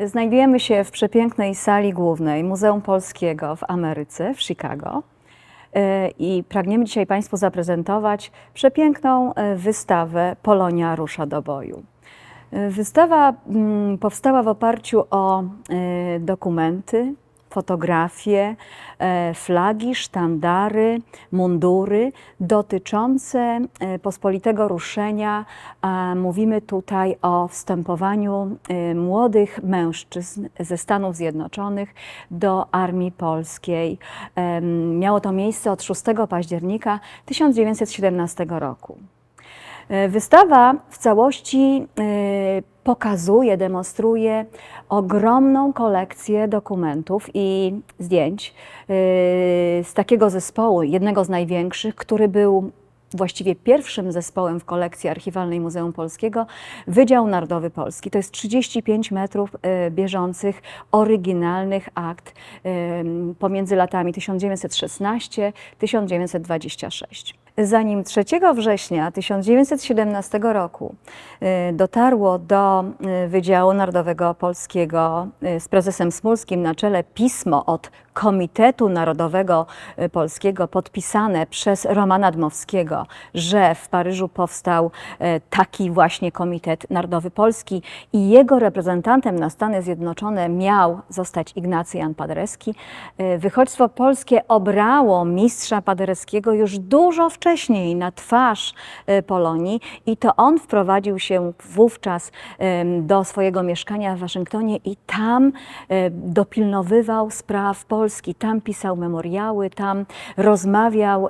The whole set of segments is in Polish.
Znajdujemy się w przepięknej sali głównej Muzeum Polskiego w Ameryce, w Chicago. I pragniemy dzisiaj Państwu zaprezentować przepiękną wystawę Polonia rusza do boju. Wystawa powstała w oparciu o dokumenty, fotografie, flagi, sztandary, mundury dotyczące pospolitego ruszenia. Mówimy tutaj o wstępowaniu młodych mężczyzn ze Stanów Zjednoczonych do Armii Polskiej. Miało to miejsce od 6 października 1917 roku. Wystawa w całości pokazuje, demonstruje ogromną kolekcję dokumentów i zdjęć z takiego zespołu, jednego z największych, który był właściwie pierwszym zespołem w kolekcji archiwalnej Muzeum Polskiego, Wydział Narodowy Polski. To jest 35 metrów bieżących, oryginalnych akt pomiędzy latami 1916-1926. Zanim 3 września 1917 roku dotarło do Wydziału Narodowego Polskiego z prezesem Smulskim na czele pismo od Komitetu Narodowego Polskiego podpisane przez Romana Dmowskiego, że w Paryżu powstał taki właśnie Komitet Narodowy Polski i jego reprezentantem na Stany Zjednoczone miał zostać Ignacy Jan Paderewski. Wychodźstwo polskie obrało mistrza Paderewskiego już dużo wcześniej na twarz Polonii i to on wprowadził się wówczas do swojego mieszkania w Waszyngtonie i tam dopilnowywał spraw Polski. Tam pisał memoriały, tam rozmawiał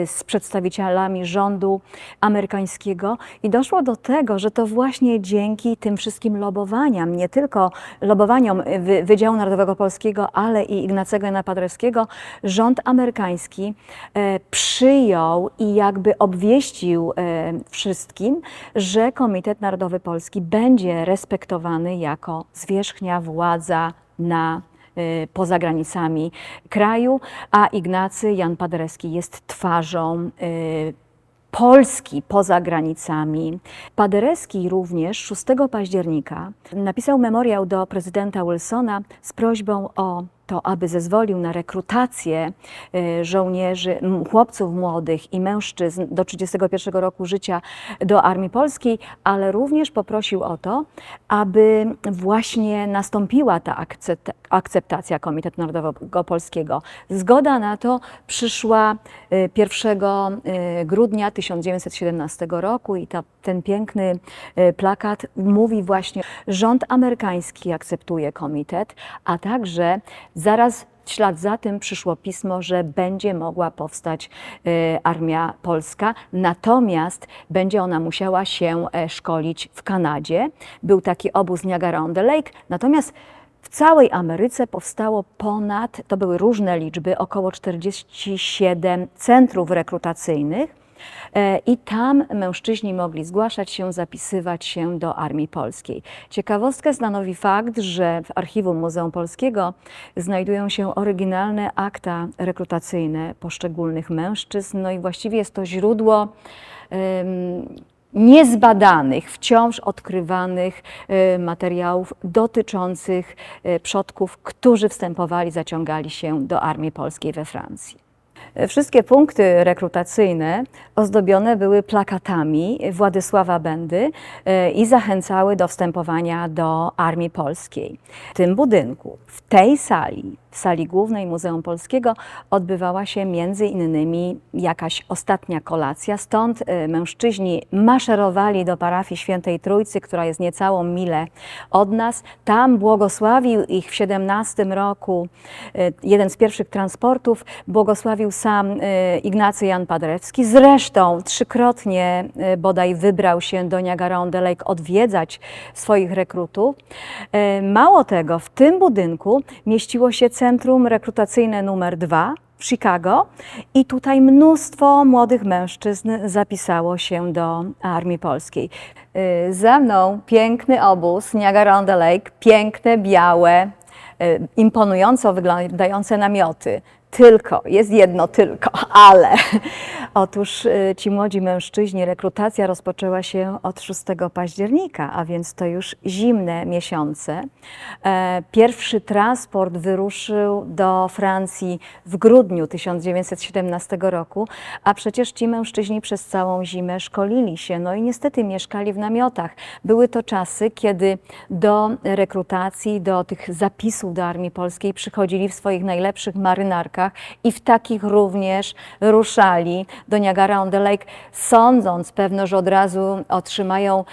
z przedstawicielami rządu amerykańskiego i doszło do tego, że to właśnie dzięki tym wszystkim lobowaniom, nie tylko lobowaniom Wydziału Narodowego Polskiego, ale i Ignacego Jana Paderewskiego, rząd amerykański przyjął i jakby obwieścił wszystkim, że Komitet Narodowy Polski będzie respektowany jako zwierzchnia władza poza granicami kraju, a Ignacy Jan Paderewski jest twarzą Polski poza granicami. Paderewski również 6 października napisał memoriał do prezydenta Wilsona z prośbą o to, aby zezwolił na rekrutację żołnierzy, chłopców młodych i mężczyzn do 31 roku życia do Armii Polskiej, ale również poprosił o to, aby właśnie nastąpiła ta akceptacja Komitetu Narodowego Polskiego. Zgoda na to przyszła 1 grudnia 1917 roku i ten piękny plakat mówi właśnie, rząd amerykański akceptuje komitet, a także zaraz w ślad za tym przyszło pismo, że będzie mogła powstać Armia Polska, natomiast będzie ona musiała się szkolić w Kanadzie. Był taki obóz Niagara-on-the-Lake, natomiast w całej Ameryce powstało to były różne liczby, około 47 centrów rekrutacyjnych. I tam mężczyźni mogli zgłaszać się, zapisywać się do Armii Polskiej. Ciekawostkę stanowi fakt, że w archiwum Muzeum Polskiego znajdują się oryginalne akta rekrutacyjne poszczególnych mężczyzn. No i właściwie jest to źródło niezbadanych, wciąż odkrywanych materiałów dotyczących przodków, którzy wstępowali, zaciągali się do Armii Polskiej we Francji. Wszystkie punkty rekrutacyjne ozdobione były plakatami Władysława Bendy i zachęcały do wstępowania do Armii Polskiej. W tym budynku, w tej sali, w sali głównej Muzeum Polskiego odbywała się między innymi jakaś ostatnia kolacja. Stąd mężczyźni maszerowali do parafii Świętej Trójcy, która jest niecałą milę od nas. Tam błogosławił ich w 17 roku jeden z pierwszych transportów, błogosławił sam Ignacy Jan Paderewski. Zresztą 3-krotnie bodaj wybrał się do Niagara-on-the-Lake odwiedzać swoich rekrutów. Mało tego, w tym budynku mieściło się Centrum Rekrutacyjne nr 2 w Chicago i tutaj mnóstwo młodych mężczyzn zapisało się do Armii Polskiej. Za mną piękny obóz Niagara-on-the-Lake, piękne, białe, imponująco wyglądające namioty. Tylko, jest jedno tylko, ale Otóż ci młodzi mężczyźni, rekrutacja rozpoczęła się od 6 października, a więc to już zimne miesiące. Pierwszy transport wyruszył do Francji w grudniu 1917 roku, a przecież ci mężczyźni przez całą zimę szkolili się, no i niestety mieszkali w namiotach. Były to czasy, kiedy do rekrutacji, do tych zapisów do Armii Polskiej przychodzili w swoich najlepszych marynarkach i w takich również ruszali do Niagara-on-the-Lake, sądząc pewno, że od razu otrzymają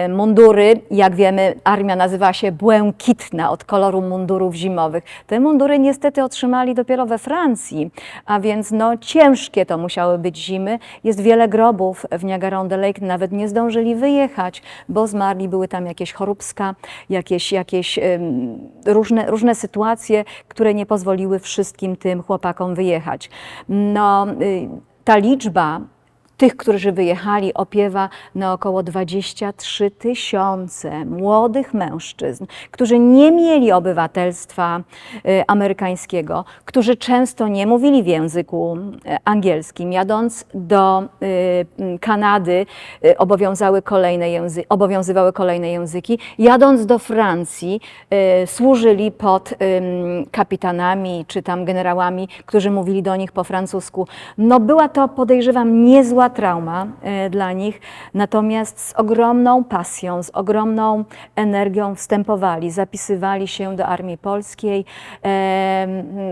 mundury. Jak wiemy, armia nazywa się błękitna od koloru mundurów zimowych. Te mundury niestety otrzymali dopiero we Francji, a więc no, ciężkie to musiały być zimy. Jest wiele grobów w Niagara-on-the-Lake, nawet nie zdążyli wyjechać, bo zmarli, były tam jakieś choróbska, jakieś różne sytuacje, które nie pozwoliły wszystkim tym chłopakom wyjechać. No, ta liczba tych, którzy wyjechali, opiewa na około 23 000 młodych mężczyzn, którzy nie mieli obywatelstwa amerykańskiego, którzy często nie mówili w języku angielskim. Jadąc do Kanady obowiązywały kolejne języki. Jadąc do Francji służyli pod kapitanami czy tam generałami, którzy mówili do nich po francusku. No była to, podejrzewam, niezła trauma dla nich, natomiast z ogromną pasją, z ogromną energią wstępowali, zapisywali się do Armii Polskiej.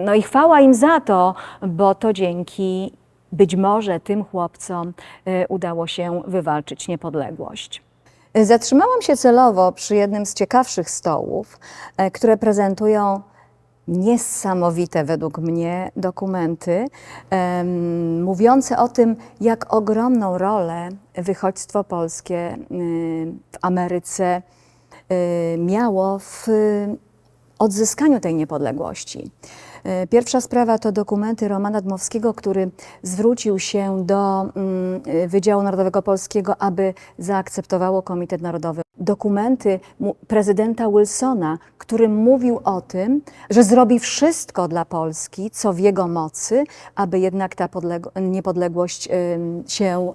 No i chwała im za to, bo to dzięki być może tym chłopcom udało się wywalczyć niepodległość. Zatrzymałam się celowo przy jednym z ciekawszych stołów, które prezentują niesamowite według mnie dokumenty mówiące o tym, jak ogromną rolę wychodźstwo polskie w Ameryce miało w odzyskaniu tej niepodległości. Pierwsza sprawa to dokumenty Romana Dmowskiego, który zwrócił się do Wydziału Narodowego Polskiego, aby zaakceptowało Komitet Narodowy. Dokumenty prezydenta Wilsona, który mówił o tym, że zrobi wszystko dla Polski, co w jego mocy, aby jednak ta niepodległość się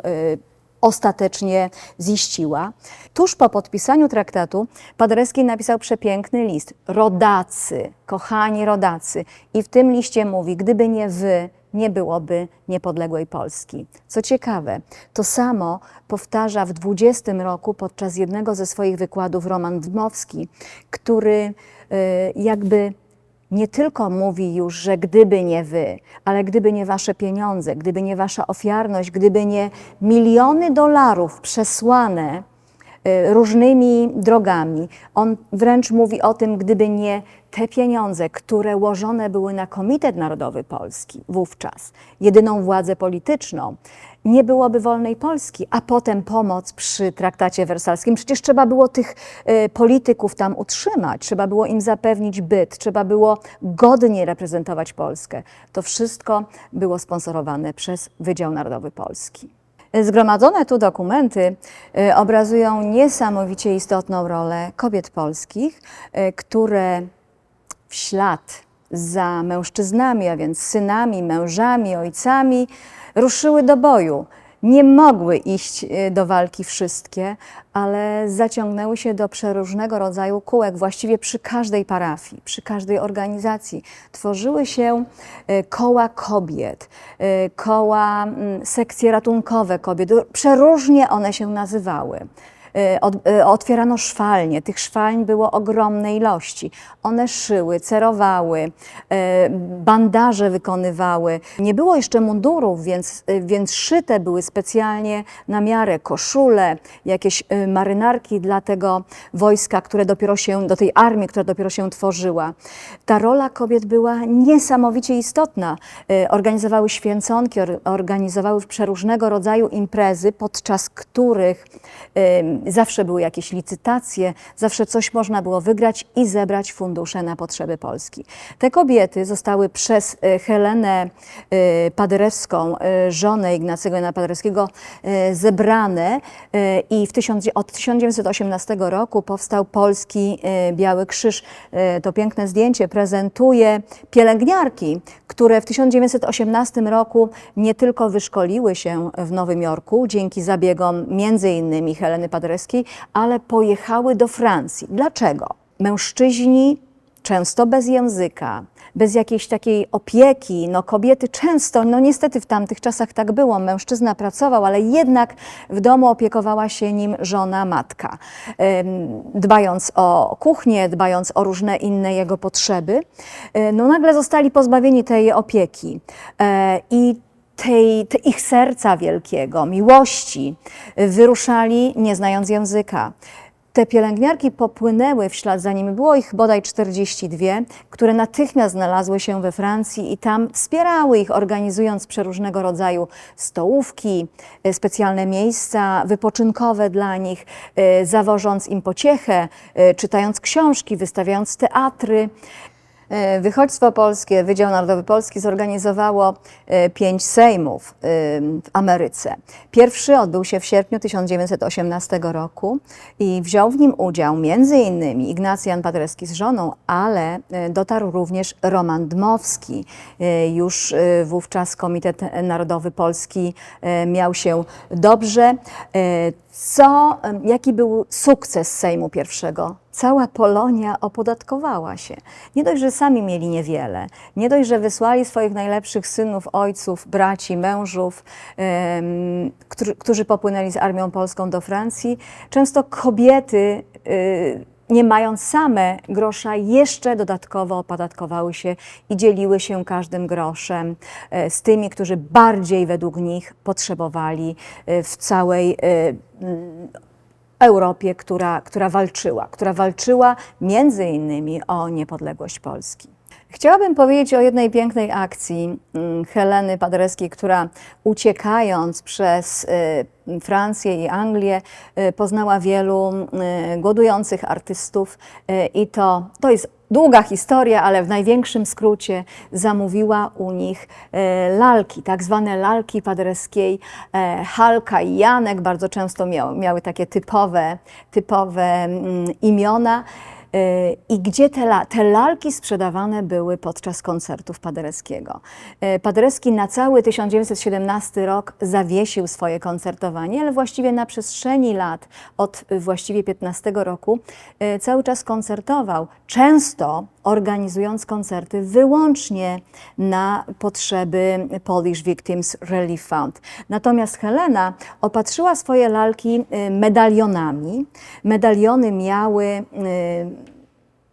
ostatecznie ziściła. Tuż po podpisaniu traktatu Paderewski napisał przepiękny list. Rodacy, kochani rodacy. I w tym liście mówi, gdyby nie wy, nie byłoby niepodległej Polski. Co ciekawe, to samo powtarza w 20 roku podczas jednego ze swoich wykładów Roman Dmowski, który jakby nie tylko mówi już, że gdyby nie wy, ale gdyby nie wasze pieniądze, gdyby nie wasza ofiarność, gdyby nie miliony dolarów przesłane różnymi drogami. On wręcz mówi o tym, gdyby nie te pieniądze, które łożone były na Komitet Narodowy Polski wówczas, jedyną władzę polityczną, nie byłoby wolnej Polski, a potem pomoc przy traktacie wersalskim. Przecież trzeba było tych polityków tam utrzymać, trzeba było im zapewnić byt, trzeba było godnie reprezentować Polskę. To wszystko było sponsorowane przez Wydział Narodowy Polski. Zgromadzone tu dokumenty obrazują niesamowicie istotną rolę kobiet polskich, które w ślad za mężczyznami, a więc synami, mężami, ojcami, ruszyły do boju. Nie mogły iść do walki wszystkie, ale zaciągnęły się do przeróżnego rodzaju kółek, właściwie przy każdej parafii, przy każdej organizacji. Tworzyły się koła kobiet, koła, sekcje ratunkowe kobiet, przeróżnie one się nazywały. Otwierano szwalnie, tych szwalń było ogromne ilości. One szyły, cerowały, bandaże wykonywały. Nie było jeszcze mundurów, więc szyte były specjalnie na miarę koszule, jakieś marynarki dla tego wojska, które dopiero się, do tej armii, która dopiero się tworzyła. Ta rola kobiet była niesamowicie istotna. Organizowały święconki, organizowały przeróżnego rodzaju imprezy, podczas których zawsze były jakieś licytacje, zawsze coś można było wygrać i zebrać fundusze na potrzeby Polski. Te kobiety zostały przez Helenę Paderewską, żonę Ignacego Jana Paderewskiego, zebrane i od 1918 roku powstał Polski Biały Krzyż. To piękne zdjęcie prezentuje pielęgniarki, które w 1918 roku nie tylko wyszkoliły się w Nowym Jorku dzięki zabiegom między innymi Heleny Paderewskiej, ale pojechały do Francji. Dlaczego? Mężczyźni często bez języka, bez jakiejś takiej opieki. No, kobiety często, no niestety w tamtych czasach tak było, mężczyzna pracował, ale jednak w domu opiekowała się nim żona, matka, dbając o kuchnię, dbając o różne inne jego potrzeby. No nagle zostali pozbawieni tej opieki i ich serca wielkiego, miłości, wyruszali nie znając języka. Te pielęgniarki popłynęły w ślad za nimi, było ich bodaj 42, które natychmiast znalazły się we Francji i tam wspierały ich, organizując przeróżnego rodzaju stołówki, specjalne miejsca wypoczynkowe dla nich, zawożąc im pociechę, czytając książki, wystawiając teatry. Wychodźstwo Polskie, Wydział Narodowy Polski zorganizowało 5 sejmów w Ameryce. Pierwszy odbył się w sierpniu 1918 roku i wziął w nim udział między innymi Ignacy Jan Paderewski z żoną, ale dotarł również Roman Dmowski. Już wówczas Komitet Narodowy Polski miał się dobrze. Jaki był sukces Sejmu pierwszego? Cała Polonia opodatkowała się. Nie dość, że sami mieli niewiele, nie dość, że wysłali swoich najlepszych synów, ojców, braci, mężów, którzy popłynęli z armią polską do Francji. Często kobiety, nie mając same grosza, jeszcze dodatkowo opodatkowały się i dzieliły się każdym groszem z tymi, którzy bardziej według nich potrzebowali w całej Europie, która walczyła między innymi o niepodległość Polski. Chciałabym powiedzieć o jednej pięknej akcji Heleny Paderewskiej, która uciekając przez Francję i Anglię poznała wielu głodujących artystów i to jest długa historia, ale w największym skrócie zamówiła u nich lalki, tak zwane lalki Paderewskiej. Halka i Janek bardzo często miały takie typowe imiona. I gdzie te lalki sprzedawane były podczas koncertów Paderewskiego. Paderewski na cały 1917 rok zawiesił swoje koncertowanie, ale właściwie na przestrzeni lat, od właściwie 15 roku, cały czas koncertował, często organizując koncerty wyłącznie na potrzeby Polish Victims Relief Fund. Natomiast Helena opatrzyła swoje lalki medalionami. Medaliony miały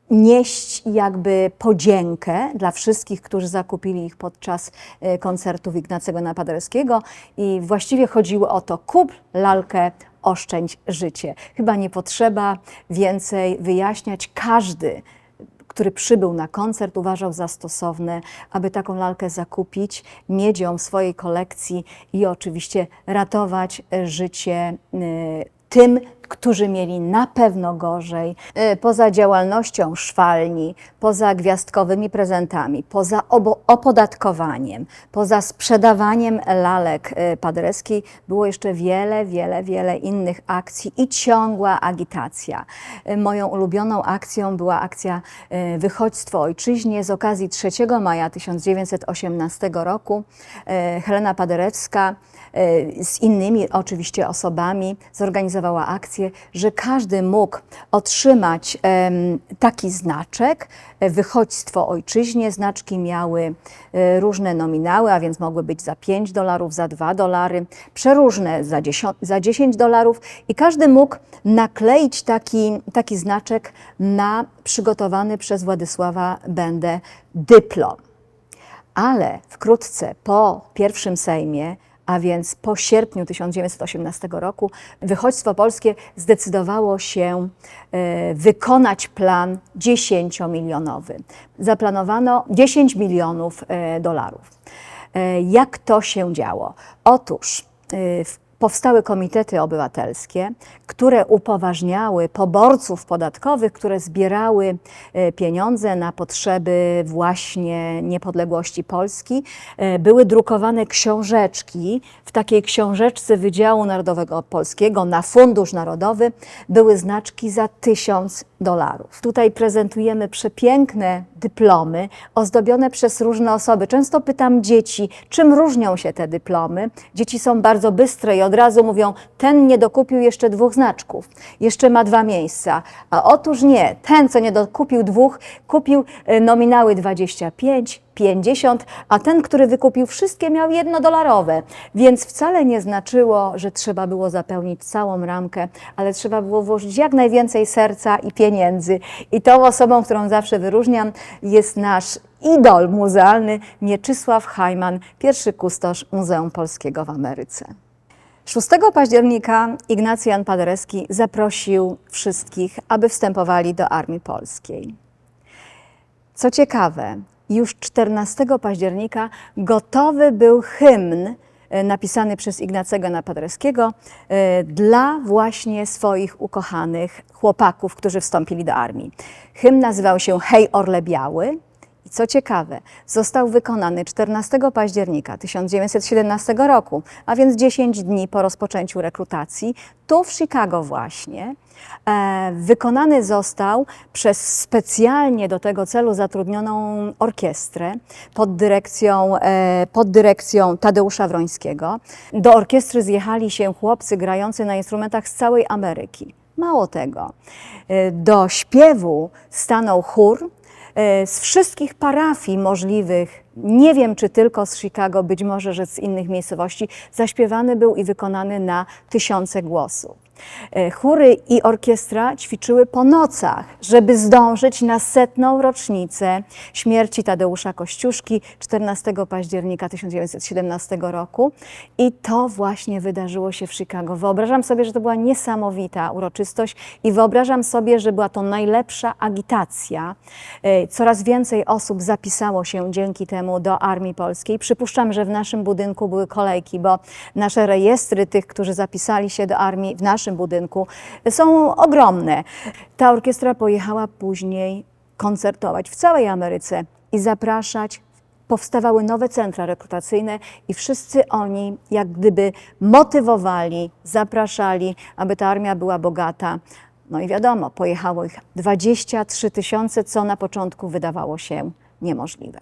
nieść jakby podziękę dla wszystkich, którzy zakupili ich podczas koncertów Ignacego Jana Paderewskiego i właściwie chodziło o to: kup lalkę, oszczędź życie. Chyba nie potrzeba więcej wyjaśniać. Każdy, który przybył na koncert, uważał za stosowne, aby taką lalkę zakupić, mieć ją w swojej kolekcji i oczywiście ratować życie tym, którzy mieli na pewno gorzej. Poza działalnością szwalni, poza gwiazdkowymi prezentami, poza opodatkowaniem, poza sprzedawaniem lalek Paderewskiej było jeszcze wiele innych akcji i ciągła agitacja. Moją ulubioną akcją była akcja Wychodźstwo Ojczyźnie z okazji 3 maja 1918 roku. Helena Paderewska z innymi oczywiście osobami zorganizowała akcję, że każdy mógł otrzymać taki znaczek, Wychodźstwo Ojczyźnie. Znaczki miały różne nominały, a więc mogły być za $5, za $2, przeróżne za $10 i każdy mógł nakleić taki znaczek na przygotowany przez Władysława Bendę dyplom. Ale wkrótce po pierwszym Sejmie, a więc po sierpniu 1918 roku, Wychodźstwo Polskie zdecydowało się wykonać plan 10-milionowy. Zaplanowano $10 milionów. Jak to się działo? Otóż powstały komitety obywatelskie, które upoważniały poborców podatkowych, które zbierały pieniądze na potrzeby właśnie niepodległości Polski. Były drukowane książeczki. W takiej książeczce Wydziału Narodowego Polskiego na Fundusz Narodowy były znaczki za $1000. Tutaj prezentujemy przepiękne dyplomy ozdobione przez różne osoby. Często pytam dzieci, czym różnią się te dyplomy. Dzieci są bardzo bystre i od razu mówią, ten nie dokupił jeszcze 2 znaczków, jeszcze ma 2 miejsca. A otóż nie, ten, co nie dokupił 2, kupił nominały 25, 50, a ten, który wykupił wszystkie, miał $1. Więc wcale nie znaczyło, że trzeba było zapełnić całą ramkę, ale trzeba było włożyć jak najwięcej serca i pieniędzy. I tą osobą, którą zawsze wyróżniam, jest nasz idol muzealny Mieczysław Hajman, pierwszy kustosz Muzeum Polskiego w Ameryce. 6 października Ignacy Jan Paderewski zaprosił wszystkich, aby wstępowali do Armii Polskiej. Co ciekawe, już 14 października gotowy był hymn napisany przez Ignacego Jana Paderewskiego dla właśnie swoich ukochanych chłopaków, którzy wstąpili do armii. Hymn nazywał się Hej Orle Biały i co ciekawe, został wykonany 14 października 1917 roku, a więc 10 dni po rozpoczęciu rekrutacji, tu w Chicago właśnie. Wykonany został przez specjalnie do tego celu zatrudnioną orkiestrę pod dyrekcją Tadeusza Wrońskiego. Do orkiestry zjechali się chłopcy grający na instrumentach z całej Ameryki. Mało tego, do śpiewu stanął chór z wszystkich parafii możliwych, nie wiem czy tylko z Chicago, być może, że z innych miejscowości, zaśpiewany był i wykonany na tysiące głosów. Chóry i orkiestra ćwiczyły po nocach, żeby zdążyć na 100. rocznicę śmierci Tadeusza Kościuszki 14 października 1917 roku. I to właśnie wydarzyło się w Chicago. Wyobrażam sobie, że to była niesamowita uroczystość i wyobrażam sobie, że była to najlepsza agitacja. Coraz więcej osób zapisało się dzięki temu do Armii Polskiej. Przypuszczam, że w naszym budynku były kolejki, bo nasze rejestry tych, którzy zapisali się do armii w naszym budynku są ogromne. Ta orkiestra pojechała później koncertować w całej Ameryce i zapraszać. Powstawały nowe centra rekrutacyjne i wszyscy oni jak gdyby motywowali, zapraszali, aby ta armia była bogata. No i wiadomo, pojechało ich 23 000, co na początku wydawało się niemożliwe.